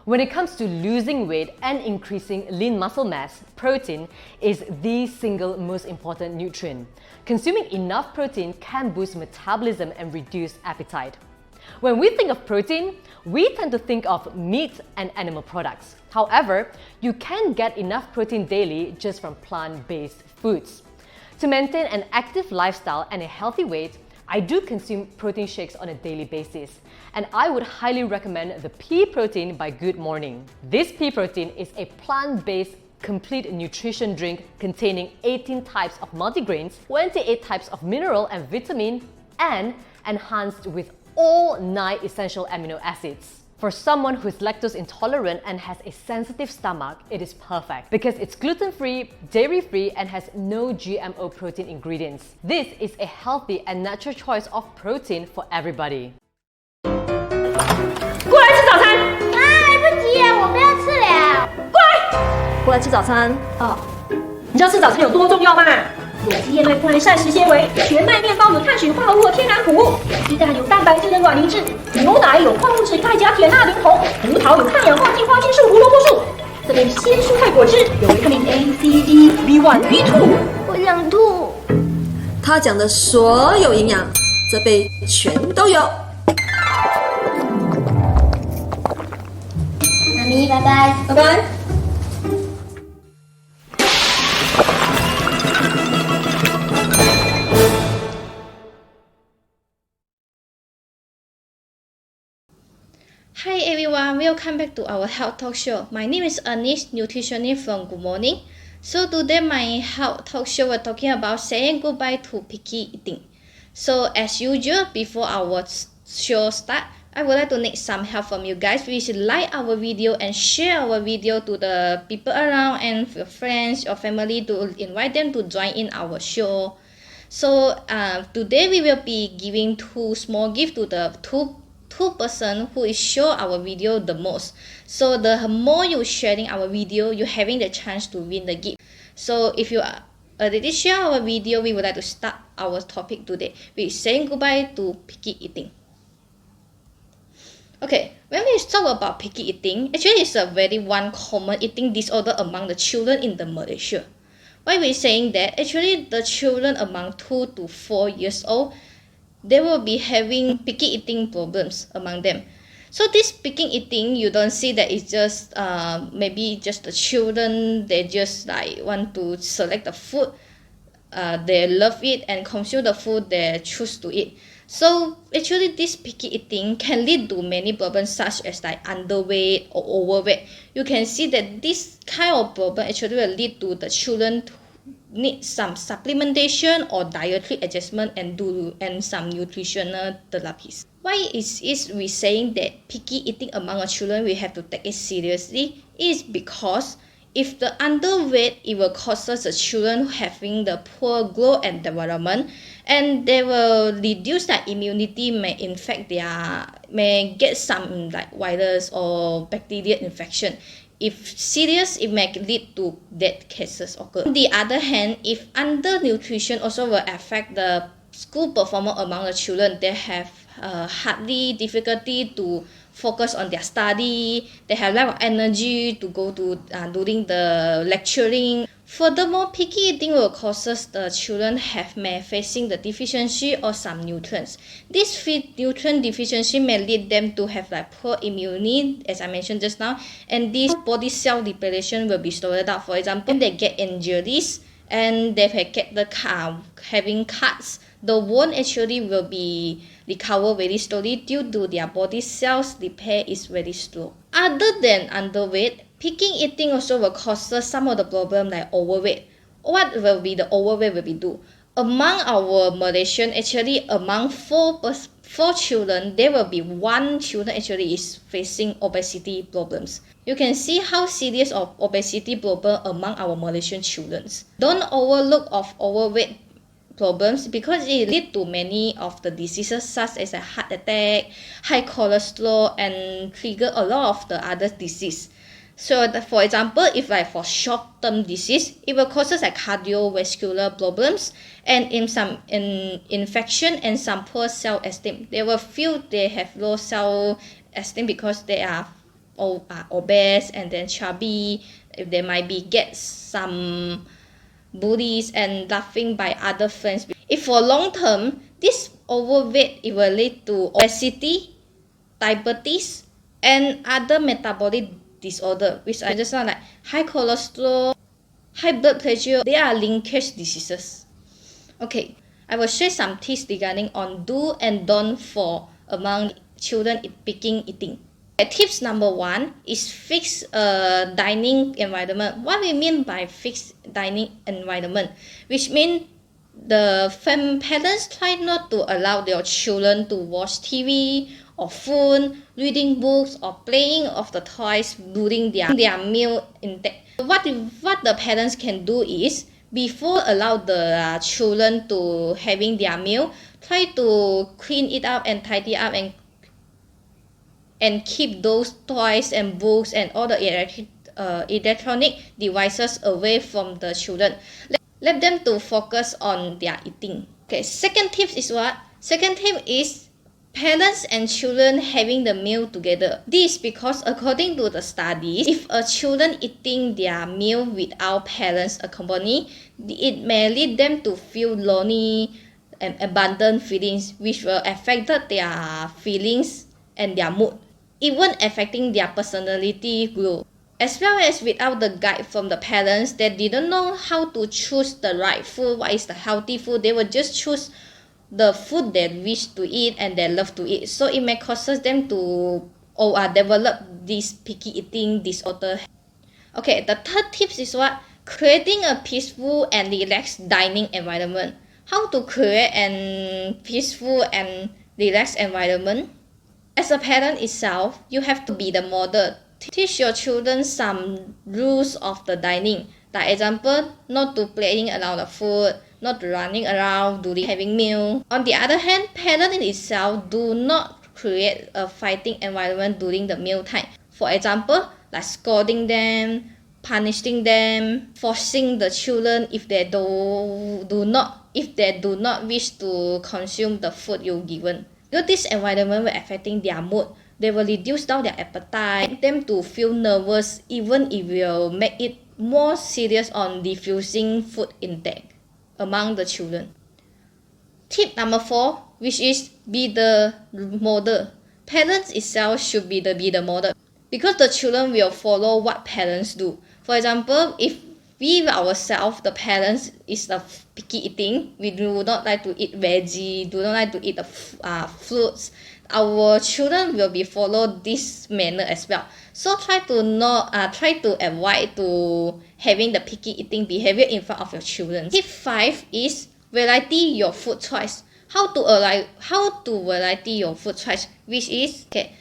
When it comes to losing weight and increasing lean muscle mass, protein is the single most important nutrient. Consuming enough protein can boost metabolism and reduce appetite. When we think of protein, we tend to think of meat and animal products. However, you can get enough protein daily just from plant-based foods. To maintain an active lifestyle and a healthy weight, I do consume protein shakes on a daily basis, and I would highly recommend the pea protein by Good Morning. This pea protein is a plant-based complete nutrition drink containing 18 types of multigrains, 28 types of mineral and vitamin, and enhanced with all 9 essential amino acids. For someone who is lactose intolerant and has a sensitive stomach, it is perfect because it's gluten-free, dairy-free, and has no GMO protein ingredients. This is a healthy and natural choice of protein for everybody. 过来吃早餐！啊，来不及了，我不要吃了。过来吃早餐。哦，你知道吃早餐有多重要吗？有机叶类矿膳食纤维，全麦面包有碳水化合物和天然麸，鸡蛋有蛋白质的卵磷脂，牛奶有矿物质钙钾铁钠磷硼，葡萄有抗氧化进化激素胡萝卜素，这边鲜蔬菜果汁有维他命 A、C、D、B1、B2。我想吐。他讲的所有营养，这杯全都有。妈咪，拜拜，拜拜。Hi everyone, welcome back to our health talk show. My name is Ernice, nutritionist from Good Morning. So today my health talk show we're talking about saying goodbye to picky eating. So as usual, before our show start, I would like to need some help from you guys. Please like our video and share our video to the people around and your friends, your family to invite them to join in our show. So today we will be giving 2 small gifts to the two person who is show our video the most. So the more you sharing our video, you having the chance to win the gift. So if you already share our video, we would like to start our topic today with saying goodbye to picky eating. Okay, when we talk about picky eating, actually it's a very one common eating disorder among the children in the Malaysia. Why we saying that? Actually, the children among 2 to 4 years old, they will be having picky eating problems among them. So this picky eating, you don't see that it's just maybe just the children, they just like want to select the food, they love it and consume the food they choose to eat. So actually this picky eating can lead to many problems such as like underweight or overweight. You can see that this kind of problem actually will lead to the children need some supplementation or dietary adjustment and some nutritional therapies. Why is we saying that picky eating among our children we have to take it seriously? Is because if the underweight, it will causes the children having the poor growth and development, and they will reduce their immunity, may get some like virus or bacterial infection. If serious, it may lead to death cases occur. On the other hand, if undernutrition also will affect the school performance among the children, they have hardly difficulty to focus on their study, they have lack of energy to go to during the lecturing. Furthermore, picky eating will causes the children may facing the deficiency of some nutrients. This nutrient deficiency may lead them to have like poor immunity, as I mentioned just now, and this body cell depletion will be slowed down. For example, when they get injuries and they get the having cuts, the wound actually will be recover very slowly due to their body cells repair is very slow. Other than underweight, picky eating also will cause some of the problem like overweight. What will be the overweight will be do? Among our Malaysian, actually among 4 children, there will be 1 children actually is facing obesity problems. You can see how serious of obesity problem among our Malaysian children. Don't overlook of overweight problems because it lead to many of the diseases such as a heart attack, high cholesterol, and trigger a lot of the other disease. So for example, if like for short-term disease, it will cause like cardiovascular problems and in some infection and some poor self-esteem. They will feel they have low self-esteem because they are obese and then chubby. They might be get some bullies and laughing by other friends. If for long term, this overweight, it will lead to obesity, diabetes, and other metabolic disorder, which are just not like high cholesterol, high blood pressure. They are linkage diseases. Okay, I will share some tips regarding on do and don't for among children picking eating. Tips number 1 is fixed dining environment. What we mean by fixed dining environment, which means the parents try not to allow their children to watch TV or phone, reading books or playing of the toys during their meal intake. What the parents can do is, before allow the children to having their meal, try to clean it up and tidy up and keep those toys and books and all the electronic devices away from the children. Let them to focus on their eating. Okay, second tip is what? Second tip is parents and children having the meal together. This because according to the studies, if a children eating their meal without parents accompany, it may lead them to feel lonely and abandoned feelings, which will affect their feelings and their mood, even affecting their personality growth. As well as without the guide from the parents, they didn't know how to choose the right food, what is the healthy food. They will just choose the food they wish to eat and they love to eat. So it may cause them to develop this picky eating disorder. Okay, the third tip is what? Creating a peaceful and relaxed dining environment. How to create a peaceful and relaxed environment? As a parent itself, you have to be the model. Teach your children some rules of the dining. Like example, not to playing around the food, not running around during having meal. On the other hand, parents in itself do not create a fighting environment during the meal time. For example, like scolding them, punishing them, forcing the children if they do not wish to consume the food you've given. Because this environment will affecting their mood. They will reduce down their appetite, make them to feel nervous, even if it will make it more serious on diffusing food intake among the children. Tip number 4, which is be the model. Parents itself should be the model, because the children will follow what parents do. For example, if we ourselves, the parents, is the picky eating, we do not like to eat veggie, do not like to eat the fruits, our children will be follow this manner as well. So try to avoid to having the picky eating behavior in front of your children. Tip 5 is variety your food choice. How to variety your food choice, which is, okay,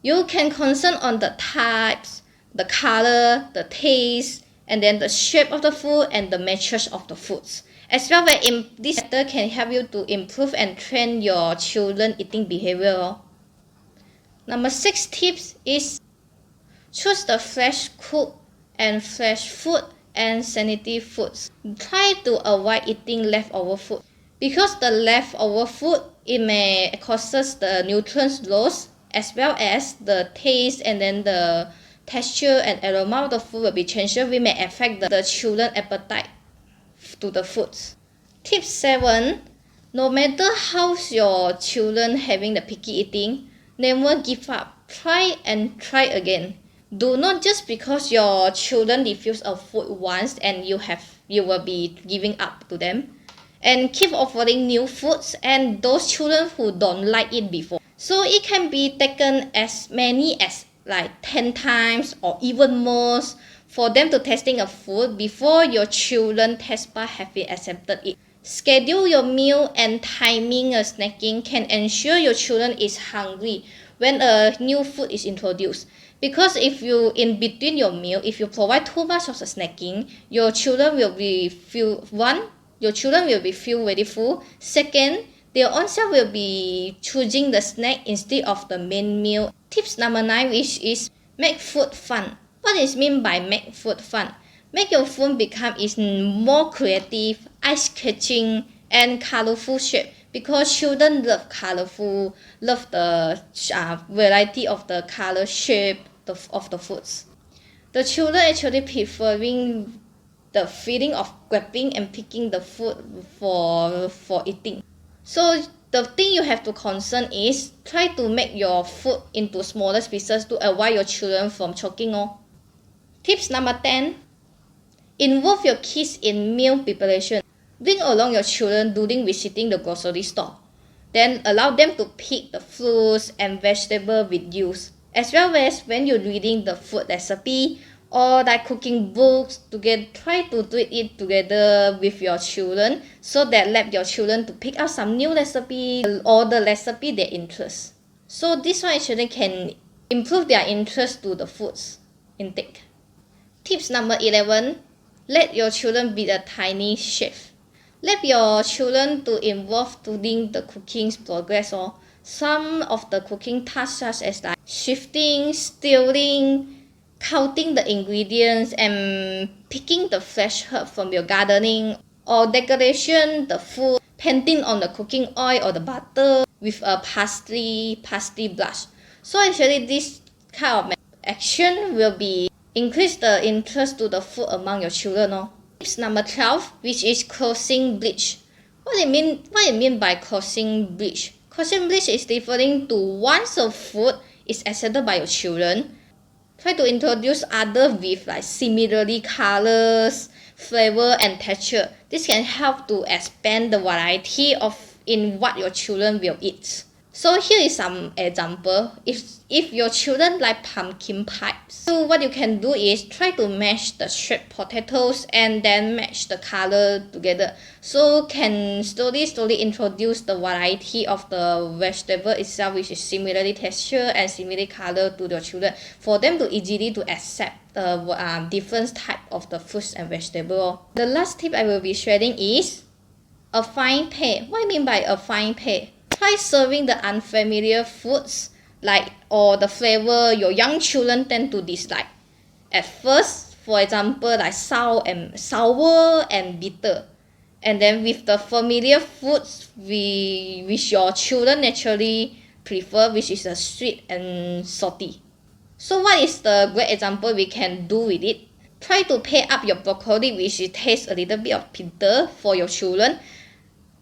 you can concern on the types, the color, the taste, and then the shape of the food and the measures of the foods. As well as this method can help you to improve and train your children eating behavior. Number 6 tips is choose the fresh cooked and fresh food and sanitary foods. Try to avoid eating leftover food, because the leftover food, it may causes the nutrients loss, as well as the taste and then the texture and aroma of the food will be changed, which may affect the children's appetite to the foods. Tip 7, no matter how your children having the picky eating, never give up. Try and try again. Do not just because your children refuse a food once and you will be giving up to them. And keep offering new foods and those children who don't like it before. So it can be taken as many as like 10 times or even more for them to testing a food before your children taste bud have accepted it. Schedule your meal and timing a snacking can ensure your children is hungry when a new food is introduced. Because if you in between your meal, if you provide too much of the snacking, your children will be feel very full. Second, their own self will be choosing the snack instead of the main meal. Tips number 9, which is make food fun. What is meant by make food fun? Make your food become more creative, eye-catching, and colorful shape. Because children love colorful, love the variety of the color, shape, the foods. The children actually preferring the feeling of grabbing and picking the food for eating. So the thing you have to concern is try to make your food into smaller pieces to avoid your children from choking. Tips number 10. Involve your kids in meal preparation. Bring along your children during visiting the grocery store. Then allow them to pick the fruits and vegetables with you, as well as when you're reading the food recipe or like cooking books together. Try to do it together with your children so that let your children to pick out some new recipe or the recipe their interest. So this one actually can improve their interest to the foods intake. Tips number 11. Let your children be a tiny chef. Let your children to involve during the cooking progress or some of the cooking tasks such as like shifting, stirring, counting the ingredients and picking the fresh herb from your gardening, or decoration the food, painting on the cooking oil or the butter with a parsley blush. So actually this kind of action will be increase the interest to the food among your children. Tips number 12, which is crossing bridge. What I mean by crossing bridge? Crossing bridge is referring to once a food is accepted by your children, try to introduce other with like similarly colors, flavor and texture. This can help to expand the variety of in what your children will eat. So here is some example. If your children like pumpkin pie, so what you can do is try to mash the shredded potatoes and then match the color together. So can slowly introduce the variety of the vegetable itself, which is similarly texture and similarly color to your children, for them to easily to accept the different type of the fruits and vegetable. The last tip I will be sharing is a fine pay. What I mean by a fine pay? Try serving the unfamiliar foods or the flavor your young children tend to dislike. At first, for example, like sour and bitter. And then with the familiar foods which your children naturally prefer, which is sweet and salty. So what is the great example we can do with it? Try to pair up your broccoli, which tastes a little bit of bitter for your children,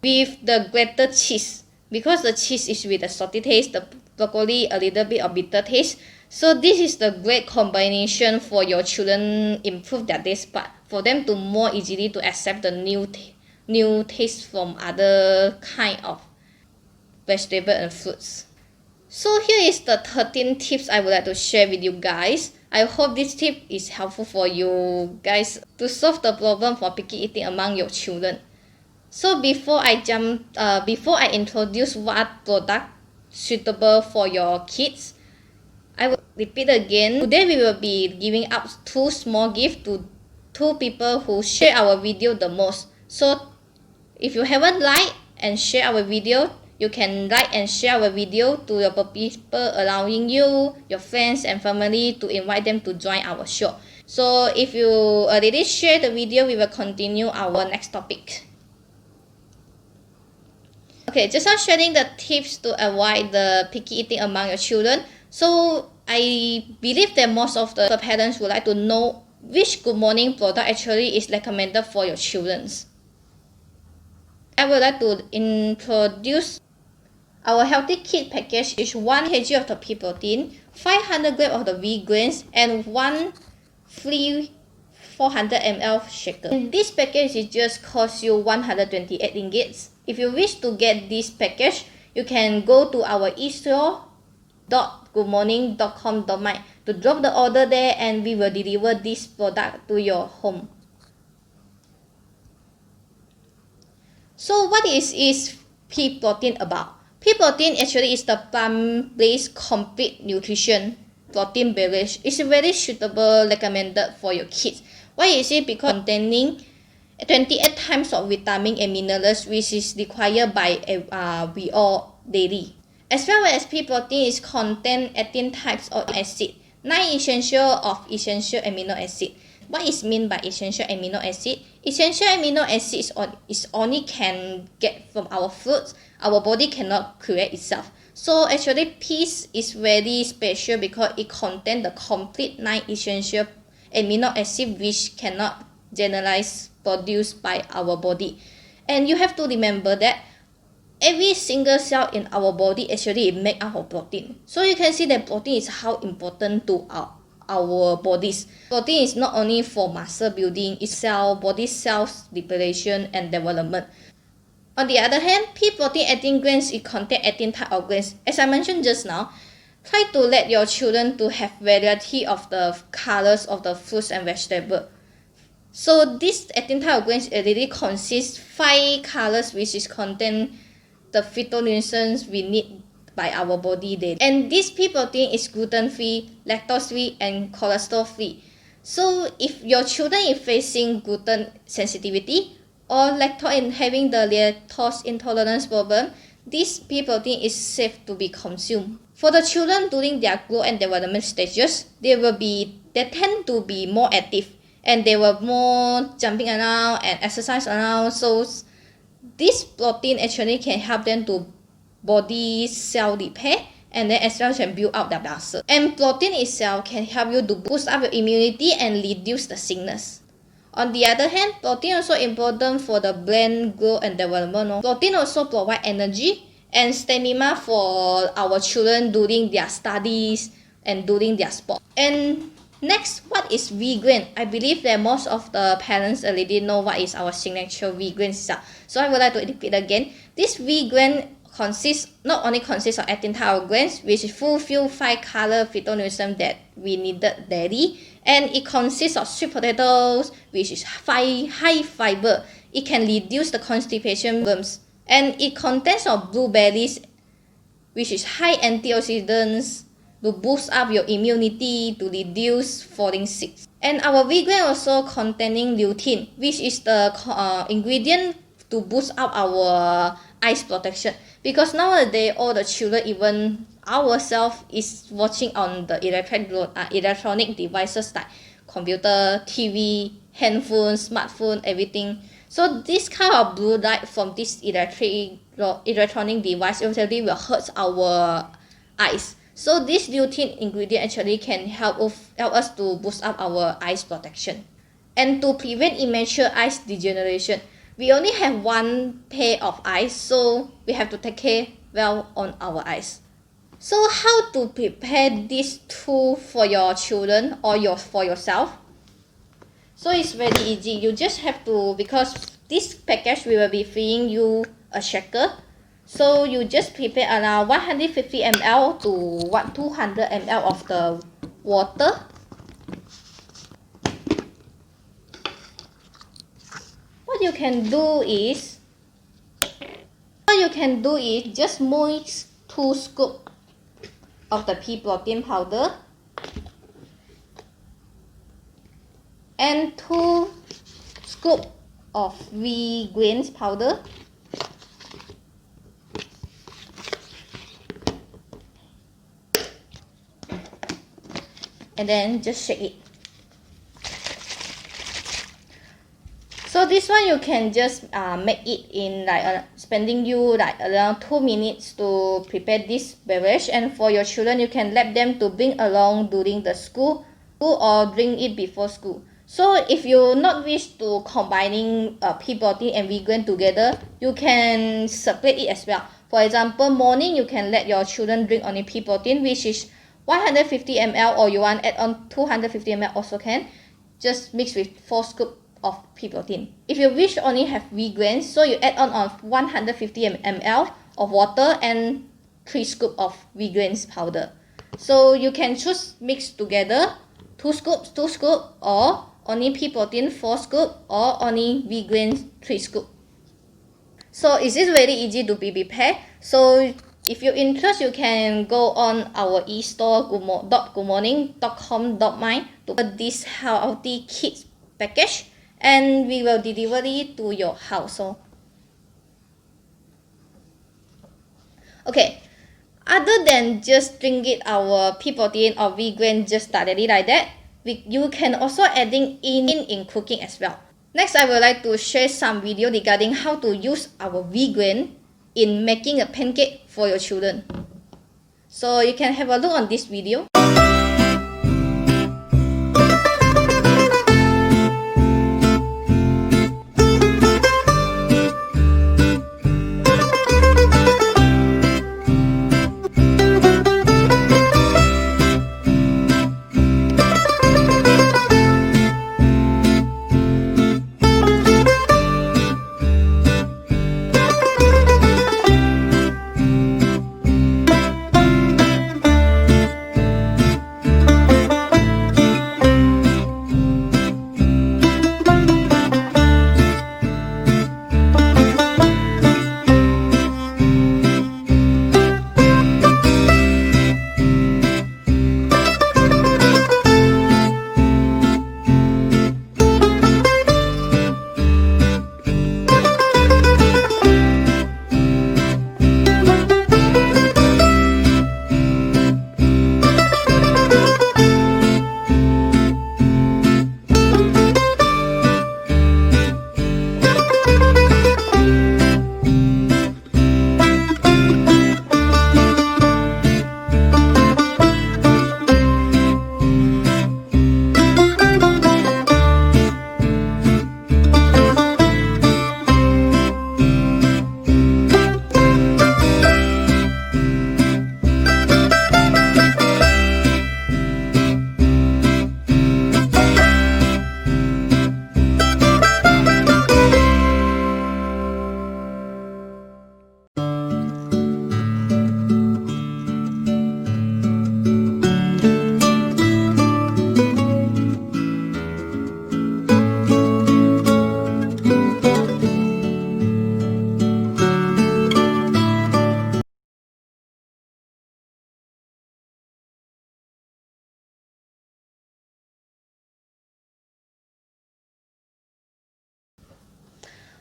with the grated cheese. Because the cheese is with a salty taste, the broccoli a little bit of bitter taste. So this is the great combination for your children, improve their taste bud, for them to more easily to accept the new taste from other kind of vegetable and fruits. So here is the 13 tips I would like to share with you guys. I hope this tip is helpful for you guys to solve the problem for picky eating among your children. So before I introduce what product suitable for your kids, I will repeat again. Today we will be giving out 2 small gifts to 2 people who share our video the most. So if you haven't liked and share our video, you can like and share our video to your people allowing you, your friends and family to invite them to join our show. So if you already share the video, we will continue our next topic. Okay, just now sharing the tips to avoid the picky eating among your children. So I believe that most of the parents would like to know which good morning product actually is recommended for your children. I would like to introduce our healthy kit package. Is 1 kg of the pea protein, 500 grams of the wheat grains, and 1 free 400 ml shaker. And this package is just cost you 128 ringgit. If you wish to get this package, you can go to our e-store.goodmorning.com.my to drop the order there, and we will deliver this product to your home. So what is pea protein about? Pea protein actually is the plant-based complete nutrition protein beverage. It's very suitable, recommended for your kids. Why is it? Because containing 28 times of vitamin and minerals, which is required by we all daily. As well as pea protein is contain 18 types of acid, 9 essential amino acid. What is meant by essential amino acid? essential amino acids is only can get from our fruits. Our body cannot create itself. So actually peas is very special because it contains the complete 9 essential amino acids which cannot generalize produced by our body. And you have to remember that every single cell in our body actually make up of protein. So you can see that protein is how important to our bodies. Protein is not only for muscle building, it's body cells reparation and development. On the other hand, pea protein 18 grams, it contains 18 types of grains. As I mentioned just now, try to let your children to have variety of the colors of the fruits and vegetables. So this 18 types of grains already consists 5 colors which is contain the phytonutrients we need by our body daily. And this pea protein is gluten-free, lactose-free, and cholesterol-free. So if your children is facing gluten sensitivity or having the lactose intolerance problem, this pea protein is safe to be consumed. For the children during their growth and development stages, they tend to be more active and they were more jumping around and exercise around. So this protein actually can help them to body cell repair and then as well as can build up their muscle. And protein itself can help you to boost up your immunity and reduce the sickness. On the other hand, protein also important for the brain growth and development. Protein also provide energy and stamina for our children during their studies and during their sport. And next, what is vegan? I believe that most of the parents already know what is our signature vegan stuff. So I would like to repeat again. This vegan not only consists of 18 types of grains, which fulfill 5 color phytonutrients that we needed daily, and it consists of sweet potatoes, which is high fiber. It can reduce the constipation problems, and it contains of blueberries, which is high antioxidants to boost up your immunity, to reduce falling sick. And our vegan also containing lutein, which is the ingredient to boost up our eyes protection. Because nowadays all the children, even ourselves, is watching on the electronic devices like computer, TV, handphone, smartphone, everything. So this kind of blue light from this electronic device actually will hurt our eyes. So this lutein ingredient actually can help us to boost up our eyes protection. And to prevent immature eyes degeneration, we only have one pair of eyes, so we have to take care well on our eyes. So how to prepare this tool for your children or for yourself? So it's very easy. You just have to, because this package we will be feeding you a shaker. So you just prepare around 150 ml to 200 ml of the water. What you can do is just mix 2 scoops of the pea protein powder and 2 scoops of wheat grains powder. And then just shake it. So this one you can just make it in spending you around 2 minutes to prepare this beverage. And for your children, you can let them to bring along during the school or drink it before school. So if you not wish to combining pea protein and vegan together, you can separate it as well. For example, morning you can let your children drink only pea protein, which is 150 ml, or you want add on 250 ml also can. Just mix with 4 scoops of pea protein. If you wish only have vegan, so you add on 150 ml of water and 3 scoops of vegan powder. So you can choose mix together 2 scoops, or only pea protein 4 scoops, or only vegan 3 scoops. So it is very easy to be prepared. So if you're interested, you can go on our e-store goodmorning.com.my to put this healthy kids package, and we will deliver it to your household. Okay, other than just drinking our pea protein or vegan just directly like that, you can also adding in cooking as well. Next, I would like to share some video regarding how to use our wheat grain in making a pancake for your children. So you can have a look on this video.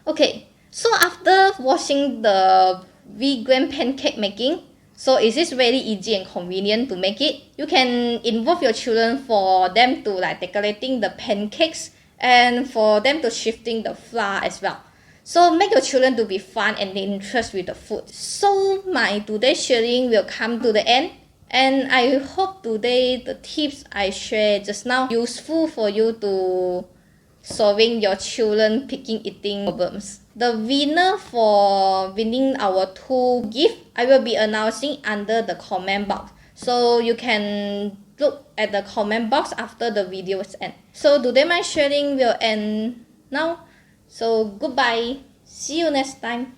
Okay, so after watching the vegan pancake making, so it is very easy and convenient to make it. You can involve your children for them to like decorating the pancakes and for them to shifting the flour as well. So make your children to be fun and interested with the food. So my today's sharing will come to the end. And I hope today the tips I shared just now useful for you to solving your children picking eating problems. The winner for winning our 2 gift, I will be announcing under the comment box. So you can look at the comment box after the video's end. So today my sharing will end now. So goodbye. See you next time.